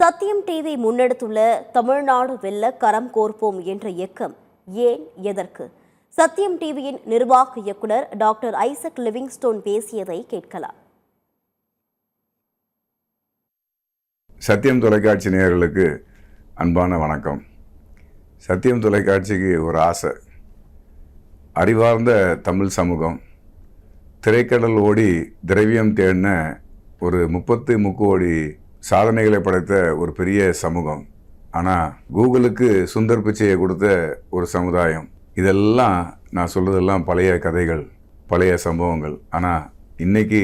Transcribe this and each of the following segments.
சத்தியம் டிவி முன்னெடுத்துள்ள தமிழ்நாடு வெல்ல கரம் கோர்ப்போம் என்ற இயக்கம் ஏன் எதற்கு? சத்தியம் டிவியின் நிர்வாக இயக்குனர் டாக்டர் ஐசக் லிவிங்ஸ்டோன் பேசியதை கேட்கலாம். சத்தியம் தொலைக்காட்சி நேயர்களுக்கு அன்பான வணக்கம். சத்தியம் தொலைக்காட்சிக்கு ஒரு ஆசை. அறிவார்ந்த தமிழ் சமூகம், திரைக்கடல் ஓடி திரவியம் தேடின ஒரு 33 கோடி சாதனைகளை படைத்த ஒரு பெரிய சமூகம். ஆனால் கூகுளுக்கு சுந்தர் பிச்சையை கொடுத்த ஒரு சமுதாயம். இதெல்லாம் நான் சொல்கிறதெல்லாம் பழைய கதைகள், பழைய சம்பவங்கள். ஆனால் இன்னைக்கு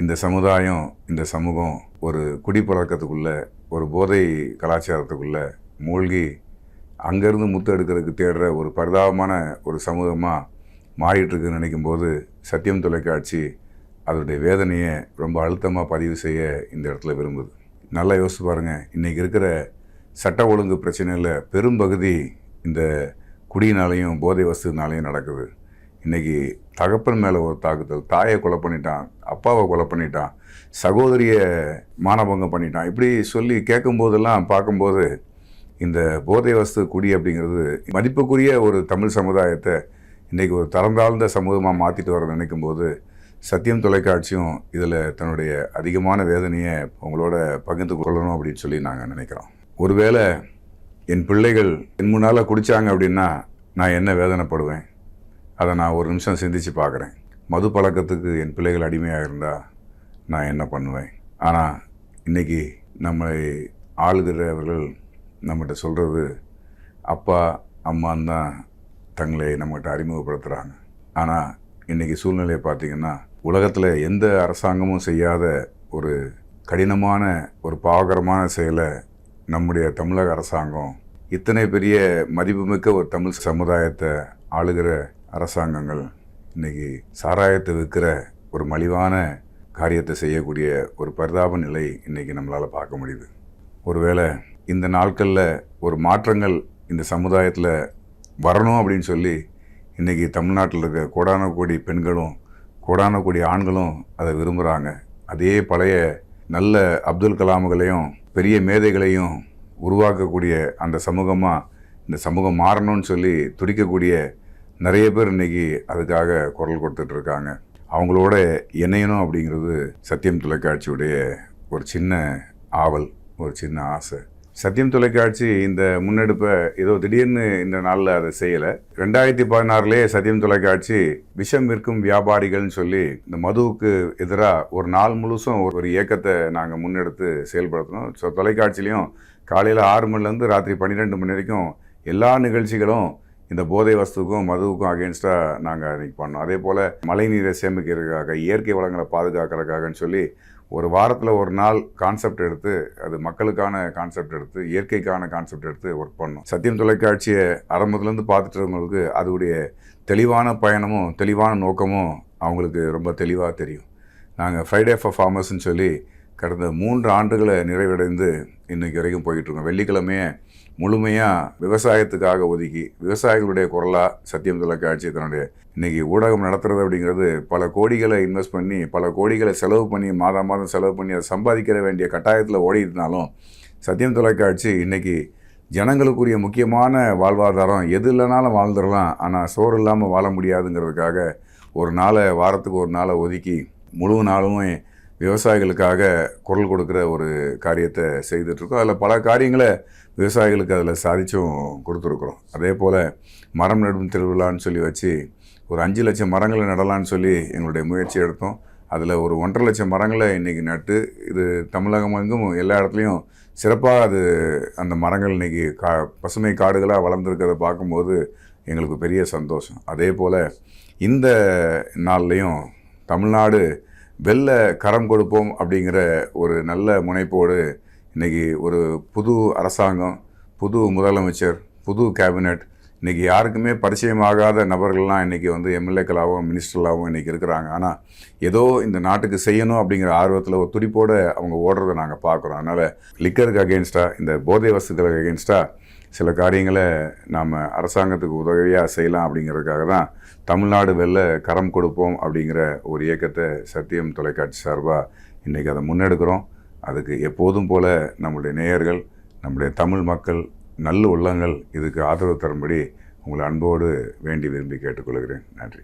இந்த சமுதாயம், இந்த சமூகம் ஒரு குடிப்பழக்கத்துக்குள்ளே, ஒரு போதை கலாச்சாரத்துக்குள்ளே மூழ்கி அங்கேருந்து முத்து எடுக்கிறதுக்கு தேடுற ஒரு பரிதாபமான ஒரு சமூகமாக மாறிட்டுருக்குன்னு நினைக்கும்போது சத்தியம் தொலைக்காட்சி அதோடைய வேதனையை ரொம்ப அழுத்தமாக பதிவு செய்ய இந்த இடத்துல விரும்புது. நல்லா யோசிச்சு பாருங்கள். இன்றைக்கி இருக்கிற சட்ட ஒழுங்கு பிரச்சனையில் பெரும்பகுதி இந்த குடியினாலையும் போதை வசதினாலையும் நடக்குது. இன்றைக்கி தகப்பன் மேலே ஒரு தாக்குதல், தாயை கொலை பண்ணிட்டான், அப்பாவை கொலை பண்ணிட்டான், சகோதரியை மானபங்கம் பண்ணிட்டான். இப்படி சொல்லி கேட்கும்போதெல்லாம் பார்க்கும்போது இந்த போதை வஸ்து குடி அப்படிங்கிறது மதிப்புக்குரிய ஒரு தமிழ் சமுதாயத்தை இன்றைக்கி ஒரு தரந்தாழ்ந்த சமூகமாக மாற்றிட்டு வர நினைக்கும்போது சத்தியம் தொலைக்காட்சியும் இதில் தன்னுடைய அதிகமான வேதனையை உங்களோட பகிர்ந்து கொள்ளணும் அப்படின்னு சொல்லி நாங்கள் நினைக்கிறோம். ஒருவேளை என் பிள்ளைகள் என் முன்னால் குடித்தாங்க அப்படின்னா நான் என்ன வேதனைப்படுவேன், அதை நான் ஒரு நிமிஷம் சிந்திச்சு பார்க்குறேன். மது பழக்கத்துக்கு என் பிள்ளைகள் அடிமையாக இருந்தால் நான் என்ன பண்ணுவேன்? ஆனால் இன்றைக்கி நம்மளை ஆளுகிறவர்கள் நம்மகிட்ட சொல்கிறது அப்பா அம்மான்னு தான் தங்களை நம்மகிட்ட அறிமுகப்படுத்துகிறாங்க. ஆனால் இன்றைக்கி சூழ்நிலையை பார்த்திங்கன்னா உலகத்தில் எந்த அரசாங்கமும் செய்யாத ஒரு கடினமான ஒரு பாவகரமான செயலை நம்முடைய தமிழக அரசாங்கம், இத்தனை பெரிய மதிப்புமிக்க ஒரு தமிழ் சமுதாயத்தை ஆளுகிற அரசாங்கங்கள் இன்றைக்கி சாராயத்தை விற்கிற ஒரு மலிவான காரியத்தை செய்யக்கூடிய ஒரு பரிதாப நிலை இன்றைக்கி நம்மளால் பார்க்க முடியுது. ஒருவேளை இந்த நாட்களில் ஒரு மாற்றங்கள் இந்த சமுதாயத்தில் வரணும் அப்படின்னு சொல்லி இன்றைக்கி தமிழ்நாட்டில் இருக்க கோடான கோடி பெண்களும் கோடான கோடி ஆண்களும் அதை விரும்புகிறாங்க. அதே பழைய நல்ல அப்துல் கலாம்களையும் பெரிய மேதைகளையும் உருவாக்கக்கூடிய அந்த சமூகமாக இந்த சமூகம் மாறணும்னு சொல்லி துடிக்கக்கூடிய நிறைய பேர் இன்றைக்கி அதுக்காக குரல் கொடுத்துட்ருக்காங்க. அவங்களோட இணையணும் அப்படிங்கிறது சத்தியம் தொலைக்காட்சியுடைய ஒரு சின்ன ஆவல், ஒரு சின்ன ஆசை. சத்தியம் தொலைக்காட்சி இந்த முன்னெடுப்பை ஏதோ திடீர்னு இந்த நாளில் அதை செய்யலை. 2016 சத்தியம் தொலைக்காட்சி விஷம் விற்கும் வியாபாரிகள்னு சொல்லி இந்த மதுவுக்கு எதிராக ஒரு நாள் முழுசும் ஒரு இயக்கத்தை நாங்கள் முன்னெடுத்து செயல்படுத்தணும். ஸோ தொலைக்காட்சிலையும் காலையில் 6 மணிலேருந்து ராத்திரி 12 மணி வரைக்கும் எல்லா நிகழ்ச்சிகளும் இந்த போதை வஸ்துக்கும் மதுவுக்கும் அகேன்ஸ்டாக நாங்கள் அன்றைக்கி பண்ணோம். அதே போல் மழை நீரை சேமிக்கிறதுக்காக, இயற்கை வளங்களை பாதுகாக்கிறதுக்காகன்னு சொல்லி ஒரு வாரத்தில் ஒரு நாள் கான்செப்ட் எடுத்து, அது மக்களுக்கான கான்செப்ட் எடுத்து, இயற்கைக்கான கான்செப்ட் எடுத்து ஒர்க் பண்ணோம். சத்தியம் தொலைக்காட்சியை ஆரம்பத்துலேருந்து பார்த்துட்டவங்களுக்கு அதோடைய தெளிவான பயணமும் தெளிவான நோக்கமும் அவங்களுக்கு ரொம்ப தெளிவாக தெரியும். நாங்கள் ஃப்ரைடே ஃபார் ஃபார்மர்ஸ்ன்னு சொல்லி கடந்த 3 ஆண்டுகளை நிறைவடைந்து இன்றைக்கி வரைக்கும் போய்கிட்ருக்கோம். வெள்ளிக்கிழமையே முழுமையாக விவசாயத்துக்காக ஒதுக்கி விவசாயிகளுடைய குரலாக சத்தியம் தொலைக்காட்சி தன்னுடைய இன்றைக்கி ஊடகம் நடத்துறது அப்படிங்கிறது பல கோடிகளை இன்வெஸ்ட் பண்ணி, பல கோடிகளை செலவு பண்ணி, மாதம் செலவு பண்ணி அதை சம்பாதிக்கிற வேண்டிய கட்டாயத்தில் ஓடிட்டுனாலும் சத்தியம் தொலைக்காட்சி இன்றைக்கி ஜனங்களுக்குரிய முக்கியமான வாழ்வாதாரம் எது இல்லைனாலும் வாழ்ந்துடலாம், ஆனால் சோறு இல்லாமல் வாழ முடியாதுங்கிறதுக்காக ஒரு நாளை, வாரத்துக்கு ஒரு நாளை ஒதுக்கி முழு நாளுமே விவசாயிகளுக்காக குரல் கொடுக்குற ஒரு காரியத்தை செய்துட்ருக்கோம். அதில் பல காரியங்களை விவசாயிகளுக்கு அதில் சாதிச்சும் கொடுத்துருக்குறோம். அதே போல் மரம் நடும் திருவிழான்னு சொல்லி வச்சு ஒரு 5 லட்சம் மரங்களை நடலான்னு சொல்லி எங்களுடைய முயற்சி எடுத்தோம். அதில் ஒரு 1.5 லட்சம் மரங்களை இன்றைக்கி நட்டு இது தமிழகம் எங்கும் எல்லா இடத்துலையும் சிறப்பாக அது அந்த மரங்கள் இன்றைக்கி பசுமை காடுகளாக வளர்ந்துருக்கிறத பார்க்கும்போது எங்களுக்கு பெரிய சந்தோஷம். அதே போல் இந்த நாள்லேயும் தமிழ்நாடு வெல்ல கரம் கொடுப்போம் அப்படிங்கிற ஒரு நல்ல முனைப்போடு இன்றைக்கி ஒரு புது அரசாங்கம், புது முதலமைச்சர், புது கேபினட், இன்றைக்கி யாருக்குமே பரிச்சயமாகாத நபர்கள்லாம் இன்றைக்கி எம்எல்ஏக்களாகவும் மினிஸ்டர்களாகவும் இன்றைக்கி இருக்கிறாங்க. ஆனால் ஏதோ இந்த நாட்டுக்கு செய்யணும் அப்படிங்கிற ஆர்வத்தில் ஒரு துடிப்போடு அவங்க ஓடுறதை நாங்கள் பார்க்குறோம். அதனால் லிக்கருக்கு அகெயின்ஸ்டாக, இந்த போதை வஸ்துக்களுக்கு அகெயின்ஸ்டாக சில காரியங்களை நாம் அரசாங்கத்துக்கு உதவியாக செய்யலாம் அப்படிங்கிறதுக்காக தான் தமிழ்நாடு வெல்ல கரம் கொடுப்போம் அப்படிங்கிற ஒரு இயக்கத்தை சத்தியம் தொலைக்காட்சி சார்பாக இன்றைக்கி அதை முன்னெடுக்கிறோம். அதுக்கு எப்போதும் போல நம்முடைய நேயர்கள், நம்முடைய தமிழ் மக்கள், நல்ல உள்ளங்கள் இதுக்கு ஆதரவு தரும்படி உங்களை அன்போடு வேண்டி விரும்பி கேட்டுக்கொள்கிறேன். நன்றி.